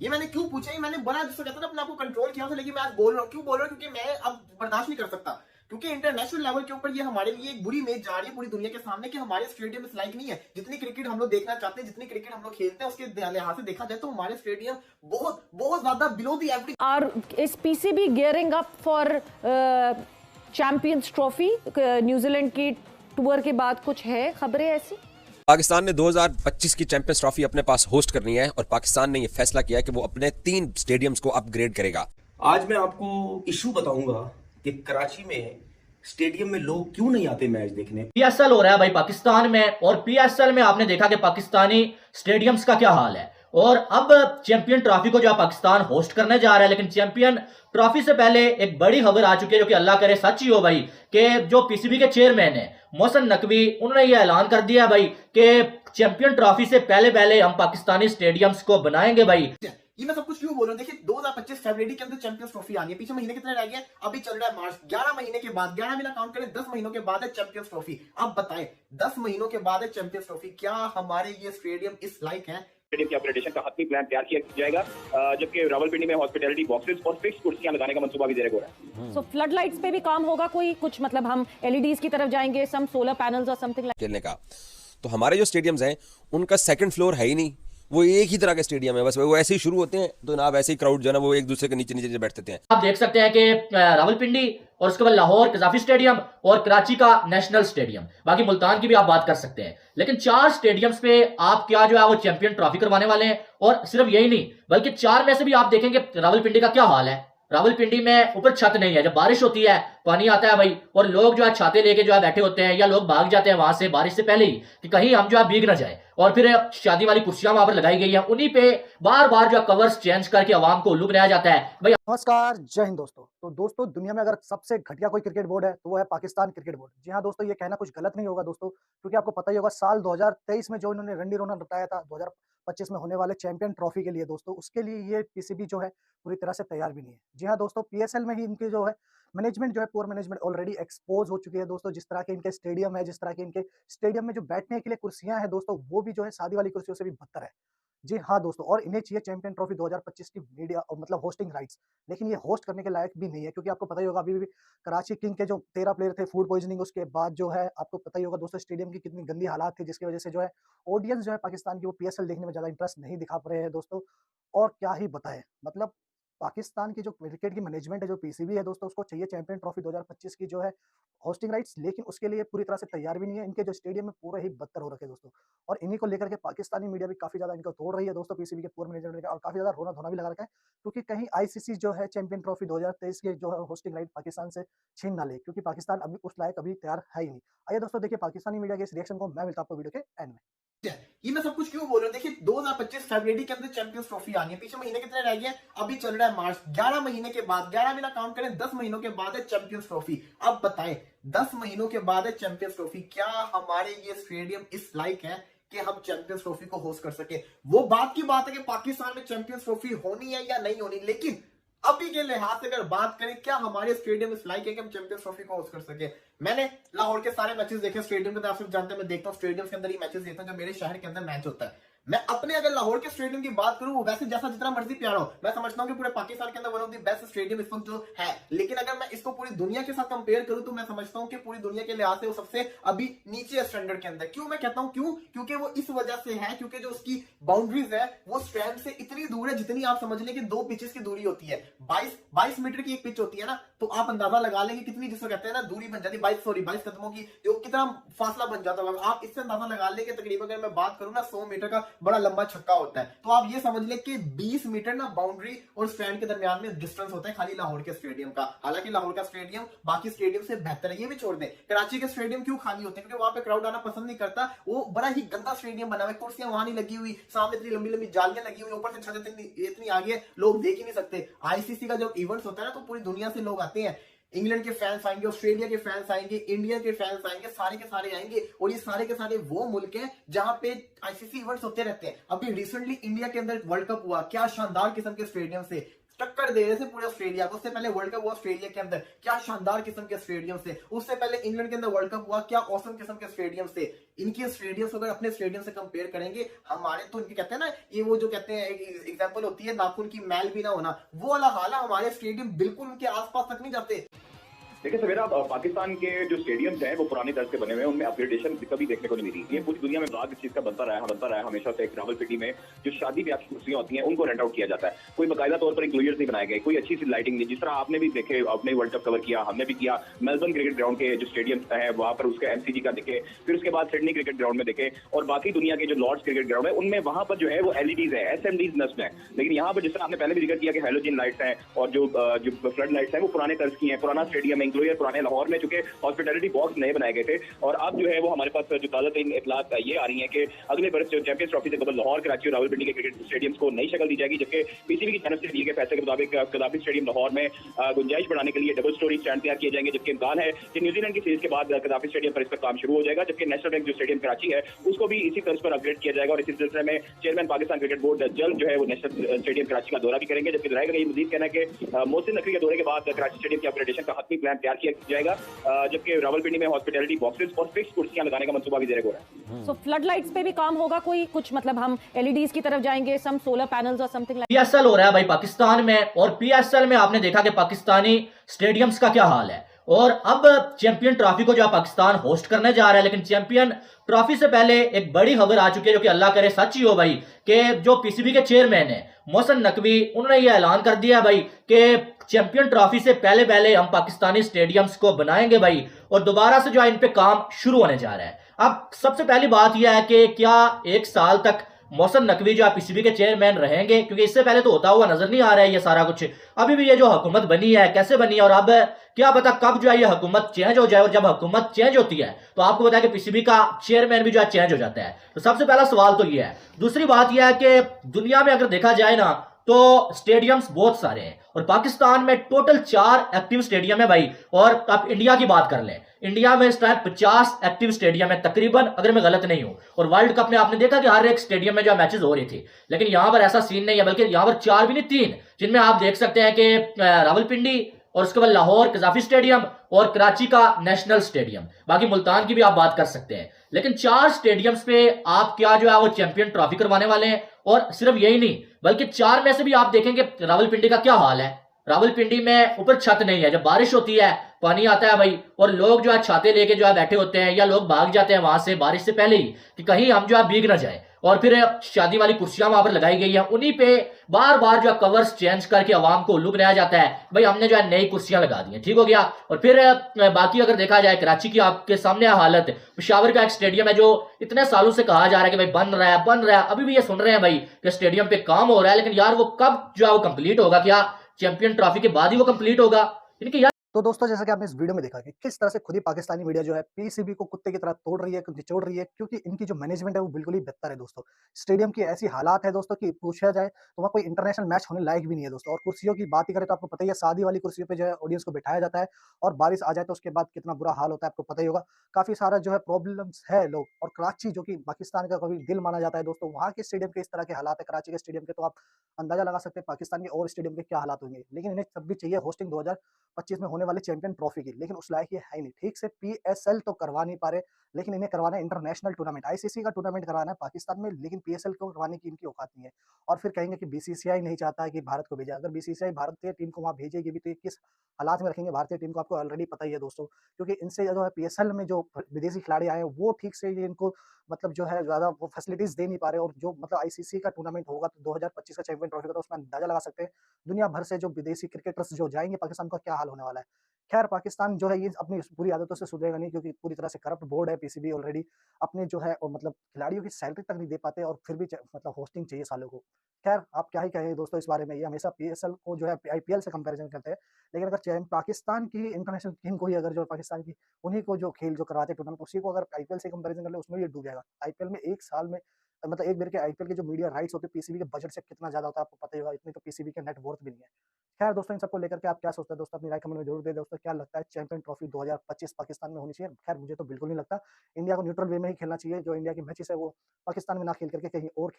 ये मैंने क्यों पूछा, ये मैंने बड़ा जिसको कहता है ना अपने आप को कंट्रोल किया था, लेकिन मैं आज बोल रहा हूँ। क्यों बोल रहा हूँ? क्योंकि मैं अब बर्दाश्त नहीं कर सकता, क्योंकि इंटरनेशनल लेवल के ऊपर ये हमारे लिए एक बुरी इमेज जा रही है पूरी दुनिया के सामने कि हमारे स्टेडियम इस लाइक नहीं है। जितनी क्रिकेट हम लोग देखना चाहते हैं, जितनी क्रिकेट हम लोग खेलते हैं, उसके लिहाज से देखा जाए तो हमारे स्टेडियम बहुत बहुत ज्यादा below the average. Are is PCB gearing up for champions trophy? New Zealand की टूर के बाद कुछ है खबरें ऐसी? पाकिस्तान ने 2025 की चैंपियंस ट्रॉफी अपने पास होस्ट करनी है और पाकिस्तान ने यह फैसला किया है कि वो अपने 3 स्टेडियम्स को अपग्रेड करेगा। आज मैं आपको इशू बताऊंगा कि कराची में स्टेडियम में लोग क्यों नहीं आते मैच देखने। पीएसएल हो रहा है भाई पाकिस्तान में, और पीएसएल में आपने देखा कि पाकिस्तानी स्टेडियम्स का क्या हाल है। और अब चैंपियन ट्रॉफी को जो पाकिस्तान होस्ट करने जा रहा है, लेकिन चैंपियन ट्रॉफी से पहले एक बड़ी खबर आ चुकी है जो कि अल्लाह करे सच ही हो भाई, कि जो पीसीबी के चेयरमैन है मोहसिन नकवी, उन्होंने ये ऐलान कर दिया भाई कि चैंपियन ट्रॉफी से पहले पहले हम पाकिस्तानी स्टेडियम्स को बनाएंगे भाई। ये मैं सब कुछ क्यों बोल रहा हूँ? देखिए 2025 फरवरी के अंदर चैंपियंस ट्रॉफी आनी है। पीछे महीने कितने रह गए? अभी चल रहा है मार्च। 11 महीने के बाद, 11 महीना काउंट करें, 10 महीनों के बाद है चैंपियंस ट्रॉफी। अब बताएं 10 महीनों के बाद है चैंपियंस ट्रॉफी, क्या हमारे ये स्टेडियम इस लायक है? स्टेडियम की अपग्रेडेशन का हतमी प्लान तैयार किया जाएगा, जबकि रावलपिंडी में हॉस्पिटैलिटी बॉक्सेस और फिक्स कुर्सियां लगाने का मंसूबा भी देर हो रहा है। सो फ्लड लाइट्स पे भी काम होगा कोई कुछ, मतलब हम एलईडीज की तरफ जाएंगे, सम सोलर पैनल्स और समथिंग खेलने का। तो हमारे जो स्टेडियम्स हैं उनका सेकंड फ्लोर है ही नहीं, वो एक ही तरह के स्टेडियम है, बस वो ऐसे ही शुरू होते हैं तो ना वैसे ही क्राउड जो है ना वो एक दूसरे के नीचे नीचे बैठते हैं। आप देख सकते हैं कि रावलपिंडी और उसके बाद लाहौर कजाफी स्टेडियम और कराची का नेशनल स्टेडियम, बाकी मुल्तान की भी आप बात कर सकते हैं, लेकिन 4 स्टेडियम्स पे आप क्या जो है वो चैंपियन ट्रॉफी करवाने वाले हैं। और सिर्फ यही नहीं, बल्कि 4 में से भी आप देखेंगे रावलपिंडी का क्या हाल है। रावलपिंडी में ऊपर छत नहीं है, जब बारिश होती है पानी आता है भाई, और लोग जो है छाते लेके जो है बैठे होते हैं, या लोग भाग जाते हैं वहां से बारिश से पहले ही कि कहीं हम जो है भीग ना जाए। और फिर शादी वाली कुर्सियां वहां पर लगाई गई है, उन्हीं पे बार बार जो कवर्स चेंज करके आवाम को उल्लू बनाया जाता है भाई। नमस्कार, जय हिंद दोस्तों। तो दोस्तों, दुनिया में अगर सबसे घटिया कोई क्रिकेट बोर्ड है तो वो है पाकिस्तान क्रिकेट बोर्ड। जी हाँ दोस्तों, ये कहना कुछ गलत नहीं होगा दोस्तों, क्योंकि आपको पता ही होगा साल 2023 में जो इन्होंने रंडी रोना बताया था 2025 में होने वाले चैंपियन ट्रॉफी के लिए दोस्तों, उसके लिए ये पीसीबी जो है पूरी तरह से तैयार भी नहीं है। जी हाँ दोस्तों, पीएसएल में ही इनके जो है मैनेजमेंट जो है, पूर मैनेजमेंट ऑलरेडी एक्सपोज हो चुकी है दोस्तों। जिस तरह के इनके स्टेडियम है, जिस तरह के इनके स्टेडियम में जो बैठने के लिए कुर्सियां हैं दोस्तों, वो भी जो है शादी वाली कुर्सियों से भी बदतर है। जी हाँ दोस्तों, और इन्हें चाहिए चैंपियन ट्रॉफी 2025 की मीडिया और मतलब होस्टिंग राइट्स, लेकिन ये होस्ट करने के लायक भी नहीं है, क्योंकि आपको पता ही होगा अभी भी कराची किंग के जो 13 प्लेयर थे फूड पॉइजनिंग, उसके बाद जो है आपको पता ही होगा दोस्तों स्टेडियम की कितनी गंदी हालात थी, जिसकी वजह से जो है ऑडियंस जो है पाकिस्तान की वो पीएसएल देखने में ज्यादा इंटरेस्ट नहीं दिखा पा रहे हैं दोस्तों। और क्या ही बताएं, मतलब पाकिस्तान की जो क्रिकेट की मैनेजमेंट है, जो पीसीबी है दोस्तों, उसको चाहिए चैंपियन ट्रॉफी 2025 की जो है होस्टिंग राइट्स, लेकिन उसके लिए पूरी तरह से तैयार भी नहीं है। इनके जो स्टेडियम में पूरे ही बदतर हो रखे दोस्तों, और इन्हीं को लेकर के पाकिस्तानी मीडिया भी काफी ज्यादा इनको तोड़ रही है दोस्तों, पीसीबी के पूर्व मैनेजमेंट का, और काफी ज्यादा रोना धोना भी लगा रखा है, क्योंकि कहीं आईसीसी जो है चैंपियन ट्रॉफी 2023 की जो है होस्टिंग राइट पाकिस्तान से छीन ना ले, क्योंकि पाकिस्तान अभी उस लायक अभी तैयार है ही नहीं। आइए दोस्तों देखिए पाकिस्तानी मीडिया के इस रिएक्शन को, मैं मिलता हूं आपको वीडियो के एंड में। ये मैं सब कुछ क्यों बोल रहा हूँ? देखिए 2025 फरवरी के अंदर चैंपियंस ट्रॉफी आनी है। पीछे महीने कितने रह गए? अभी चल रहा है मार्च। 11 महीने के बाद, 11 महीना काउंट करें, 10 महीनों के बाद है चैंपियंस ट्रॉफी। अब बताएं 10 महीनों के बाद है चैंपियंस ट्रॉफी, क्या हमारे ये स्टेडियम इस लायक है कि हम चैंपियंस ट्रॉफी को होस्ट कर सके? वो बात की बात है कि पाकिस्तान में चैंपियंस ट्रॉफी होनी है या नहीं होनी, लेकिन अभी के लिहाज से अगर बात करें, क्या हमारे स्टेडियम इस लायक है कि हम चैंपियंस ट्रॉफी को होस्ट कर सके? मैंने लाहौर के सारे मैचेस देखे स्टेडियम के अंदर, आप सब जानते हैं मैं देखता हूँ स्टेडियम के अंदर ही मैचेस देखता हूँ जब मेरे शहर के अंदर मैच होता है। मैं अपने अगर लाहौर के स्टेडियम की बात करूं, वो वैसे जैसा जितना मर्जी प्यारा हो, मैं समझता हूं कि पूरे पाकिस्तान के अंदर one of the best stadium इस वक्त जो है, लेकिन अगर मैं इसको पूरी दुनिया के साथ कंपेयर करूं तो मैं समझता हूं कि पूरी दुनिया के लिहाज से वो सबसे अभी नीचे स्टैंडर्ड के अंदर। क्यों मैं कहता हूं क्यों? क्योंकि वो इस वजह से है क्योंकि जो उसकी बाउंड्रीज है वो स्ट्रैंड से इतनी दूर है जितनी आप समझ लें कि 2 पिचेस की दूरी होती है। 22 मीटर की एक पिच होती है ना, तो आप अंदाजा लगा लेंगे कितनी, जिसको कहते हैं ना दूरी बन जाती है 22 कदमों की, जो कितना फासला बन जाता है। आप इससे अंदाजा लगा लेंगे तकरीबन अगर मैं बात करूं ना 100 मीटर का बड़ा लंबा छक्का होता है, तो आप ये समझ लें कि 20 मीटर ना बाउंड्री और स्टैंड के दरमियान में डिस्टेंस होता है खाली लाहौर के स्टेडियम का। हालांकि लाहौर का स्टेडियम बाकी स्टेडियम से बेहतर है, ये भी छोड़ दें। कराची के स्टेडियम क्यों खाली होते हैं? क्योंकि वहां पे क्राउड आना पसंद नहीं करता, वो बड़ा ही गंदा स्टेडियम बना हुआ है, कुर्सियां वहां नहीं लगी हुई, सामने इतनी लंबी लंबी जालियां लगी हुई, ऊपर से छत इतनी आगे लोग देख ही नहीं सकते। आईसीसी का जब इवेंट्स होता है ना, तो पूरी दुनिया से लोग आते हैं, इंग्लैंड के फैंस आएंगे, ऑस्ट्रेलिया के फैंस आएंगे, इंडिया के फैंस आएंगे, सारे के सारे आएंगे, और ये सारे के सारे वो मुल्क हैं जहां पे आईसीसी इवेंट्स होते रहते हैं। अभी रिसेंटली इंडिया के अंदर वर्ल्ड कप हुआ, क्या शानदार किस्म के स्टेडियम से टक्कर टक्कर दे रहे थे पूरे ऑस्ट्रेलिया को। उससे पहले वर्ल्ड कप हुआ ऑस्ट्रेलिया के अंदर, क्या शानदार किस्म के स्टेडियम से। उससे पहले इंग्लैंड के अंदर वर्ल्ड कप हुआ, क्या औसम किस्म के स्टेडियम से। इनके स्टेडियम अगर अपने स्टेडियम से कंपेयर करेंगे हमारे, तो इनके कहते हैं ना, ये वो जो कहते हैं एग्जांपल होती है नाखून की मैल भी ना होना, वो वाला हाल है। हमारे स्टेडियम बिल्कुल उनके आसपास तक नहीं जाते। देखिए सवेरा, पाकिस्तान के जो स्टेडियम्स हैं वो पुराने तर्ज के बने हुए हैं, उनमें अपग्रेडेशन कभी देखने को नहीं मिली। ये पूरी दुनिया में ब्लॉग इस चीज का बनता रहा है हमेशा से। एक रावलपिंडी में जो शादी ब्याह की कुर्सियां होती हैं उनको रेंट आउट किया जाता है, कोई बाकायदा तौर पर इंक्लूजर्स नहीं बनाए गए, कोई अच्छी सी लाइटिंग नहीं। जिस तरह आपने भी देखे, अपने वर्ल्ड कप कवर किया, हमने भी किया, मेलबर्न क्रिकेट ग्राउंड के जो स्टेडियम है वहां पर उसके एमसीजी का देखे, फिर उसके बाद सिडनी क्रिकेट ग्राउंड में देखे, और बाकी दुनिया के जो लॉर्ड्स क्रिकेट ग्राउंड है उनमें वहां पर जो है वो एलईडीज है, एसएमडीज नस्ब है। लेकिन यहाँ पर जिस तरह आपने पहले भी जिक्र किया कि हेलोजन लाइट्स हैं और जो फ्लड लाइट्स हैं वो पुराने तर्ज की हैं। पुराना स्टेडियम है, इंक्लूजर पुराने लाहौर में चुके हॉस्पिटैलिटी बॉक्स नए बनाए गए थे, और अब जो है वो हमारे पास जो ताज़ा तरीन इतलात ये आ रही है कि अगले बरस जो चैंपियंस ट्रॉफी से कबल लाहौर, कराची और रावलपिंडी के क्रिकेट स्टेडियम्स को नई शक्ल दी जाएगी। जबकि पीसीबी की तरफ से दिए गए फैसले के मुताबिक कदाफी स्टेडियम लाहौर में गुंजाइश बढ़ाने के लिए डबल स्टोरी स्टैंड तैयार किए जाएंगे, जबकि इम्कान है कि न्यूजीलैंड की सीरीज के बाद कदाफी स्टेडियम पर इस पर काम शुरू हो जाएगा। जबकि नेशनल बैंक जो स्टेडियम कराची है उसको भी इसी तर्ज पर अपग्रेड किया जाएगा, और इसी सिलसिले में चेयरमैन पाकिस्तान क्रिकेट बोर्ड जल्द जो है वो नेशनल स्टेडियम कराची का दौरा भी करेंगे। जबकि जराये का ये मजीद कहना है कि मोहसिन नकवी के दौरे के बाद कराची स्टेडियम की अपग्रेडेशन का हतमी प्लान तैयार किया जाएगा, जबकि रावलपिंडी में हॉस्पिटैलिटी बॉक्सेस और फिक्स कुर्सियां लगाने का मंसूबा भी जेरे गौर है। सो फ्लड लाइट्स पे भी काम होगा कोई कुछ, मतलब हम एलईडीज की तरफ जाएंगे, सम सोलर पैनल्स और समथिंग लाइक। पीएसएल हो रहा है भाई पाकिस्तान में, और पीएसएल में आपने देखा कि पाकिस्तानी स्टेडियम्स का क्या हाल है। और अब चैंपियन ट्रॉफी को जो पाकिस्तान होस्ट करने जा रहा है, लेकिन चैंपियन ट्रॉफी से पहले एक बड़ी खबर आ चुकी है, जो कि अल्लाह करे सच ही हो भाई, कि जो पीसीबी के चेयरमैन है मोहसिन नकवी, उन्होंने ये ऐलान कर दिया भाई कि चैंपियन ट्रॉफी से पहले पहले हम पाकिस्तानी स्टेडियम्स को बनाएंगे भाई, और दोबारा से जो है इन पे काम शुरू होने जा रहा है। अब सबसे पहली बात यह है कि क्या एक साल तक मोहसिन नकवी जो है पीसीबी के चेयरमैन रहेंगे, क्योंकि इससे पहले तो होता हुआ नजर नहीं आ रहा है ये सारा कुछ। अभी भी ये जो हुकूमत बनी है कैसे बनी है, और अब क्या पता कब जो है ये हुकूमत चेंज हो जाए। और जब हुकूमत चेंज होती है तो आपको पता है कि पीसीबी का चेयरमैन भी जो है चेंज हो जाता है। तो सबसे पहला सवाल तो ये है। दूसरी बात यह है कि दुनिया में अगर देखा जाए ना तो स्टेडियम्स बहुत सारे हैं, और पाकिस्तान में टोटल 4 एक्टिव स्टेडियम है भाई। और अब इंडिया की बात कर लें, इंडिया में इस टाइम 50 एक्टिव स्टेडियम है तकरीबन, अगर मैं गलत नहीं हूं। और वर्ल्ड कप में आपने देखा कि हर एक स्टेडियम में जो मैचेस हो रही थी, लेकिन यहां पर ऐसा सीन नहीं है, बल्कि यहां पर 4 भी नहीं 3, जिनमें आप देख सकते हैं कि रावलपिंडी, और उसके बाद लाहौर कजाफी स्टेडियम, और कराची का नेशनल स्टेडियम। बाकी मुल्तान की भी आप बात कर सकते हैं। लेकिन 4 स्टेडियम्स पे आप क्या जो है वो चैंपियन ट्रॉफी करवाने वाले हैं। और सिर्फ यही नहीं, बल्कि 4 में से भी आप देखेंगे रावलपिंडी का क्या हाल है। रावलपिंडी में ऊपर छत नहीं है, जब बारिश होती है पानी आता है भाई, और लोग जो है छाते लेके जो है बैठे होते हैं, या लोग भाग जाते हैं वहां से बारिश से पहले ही कि कहीं हम जो है भीग ना जाए। और फिर शादी वाली कुर्सियां वहां पर लगाई गई हैं, उन्हीं पे बार बार जो है कवर्स चेंज करके आवाम को उल्लू बनाया जाता है भाई हमने जो है नई कुर्सियां लगा दी हैं, ठीक हो गया। और फिर बाकी अगर देखा जाए कराची की आपके सामने हालत, पेशावर का एक स्टेडियम है जो इतने सालों से कहा जा रहा है कि भाई बन रहा है, अभी भी ये सुन रहे हैं भाई कि स्टेडियम पे काम हो रहा है, लेकिन यार वो कब जो है वो कंप्लीट होगा? क्या चैंपियन ट्रॉफी के बाद ही वो कंप्लीट होगा? इनकी यार तो दोस्तों जैसा कि आपने इस वीडियो में देखा कि किस तरह से खुद ही पाकिस्तानी मीडिया जो है पीसीबी को कुत्ते की तरह तोड़ रही है, निचोड़ रही है, क्योंकि इनकी जो मैनेजमेंट है वो बिल्कुल ही बेहतर है दोस्तों। स्टेडियम की ऐसी हालात है दोस्तों कि पूछा जाए तो वहाँ कोई इंटरनेशनल मैच होने लायक भी नहीं है दोस्तों। और कुर्सियों की बात ही करें तो आपको पता ही है, शादी वाली कुर्सियों पे जो है ऑडियंस को बिठाया जाता है, और बारिश आ जाए तो उसके बाद कितना बुरा हाल होता है आपको पता ही होगा। काफी सारा जो है प्रॉब्लम्स है लोग। और कराची जो कि पाकिस्तान का कभी दिल माना जाता है दोस्तों, वहाँ के स्टेडियम के इस तरह के हालात है कराची के स्टेडियम के, तो आप अंदाजा लगा सकते हैं पाकिस्तान के और स्टेडियम के क्या हालात होंगे। लेकिन इन्हें तब भी चाहिए होस्टिंग 2025 में होने वाले चैंपियन ट्रॉफी की, लेकिन उस लायक ये है ही नहीं। ठीक से पीएसएल तो करवा नहीं पा रहे, लेकिन इन्हें करवाना है इंटरनेशनल टूर्नामेंट, आईसीसी का टूर्नामेंट करवाना है पाकिस्तान में, लेकिन पीएसएल को करवाने की इनकी औकात नहीं है। और फिर कहेंगे कि बीसीसीआई नहीं चाहता है कि भारत को भेजा। अगर बीसीसीआई भारतीय टीम को वहां भेजेगी भी तो ये किस हालात में रखेंगे भारतीय टीम को, आपको ऑलरेडी पता ही है दोस्तों। क्योंकि इनसे जो है पीएसएल में जो विदेशी खिलाड़ी आए हैं वो ठीक से ये इनको मतलब जो है ज्यादा वो फैसिलिटीज दे नहीं पा रहे। और जो मतलब आईसीसी का टूर्नामेंट होगा तो 2025 का चैंपियन ट्रॉफी का, तो उसमें अंदाजा लगा सकते हैं दुनिया भर से जो विदेशी क्रिकेटर्स जो जाएंगे पाकिस्तान का क्या हाल होने वाला है। खैर पाकिस्तान जो है ये अपनी पूरी आदतों से सुधरेगा नहीं, क्योंकि पूरी तरह से करप्ट बोर्ड है पीसीबी ऑलरेडी। अपने जो है और मतलब खिलाड़ियों की सैलरी तक नहीं दे पाते, और फिर भी मतलब होस्टिंग चाहिए सालों को। खैर आप क्या ही कहें दोस्तों इस बारे में, ये हमेशा पीएसएल को जो है आईपीएल से कंपैरिजन करते हैं, लेकिन अगर पाकिस्तान की इंटरनेशनल टीम को ही अगर जो पाकिस्तान की उन्हीं को जो खेल जो करवाते हैं टूर्नामेंट, उसी को अगर आईपीएल से कंपैरिजन कर ले उसमें भी डूब जाएगा। आईपीएल में एक साल में मतलब एक बार के आईपीएल के जो मीडिया राइट्स होते हैं पीसीबी के बजट से कितना ज्यादा होता है आपको पता ही होगा, इतनी तो पीसीबी के नेट वर्थ भी नहीं है। खैर दोस्तों इन सबको लेकर के आप क्या सोचते हैं दोस्तों, अपनी राय कमेंट में जरूर दे दोस्तों। क्या लगता है चैंपियन ट्रॉफी 2025 पाकिस्तान में होनी चाहिए? खैर मुझे तो बिल्कुल नहीं लगता। इंडिया को न्यूट्रल वे में ही खेलना चाहिए, जो इंडिया की मैचेस है वो पाकिस्तान में ना खेल करके कहीं और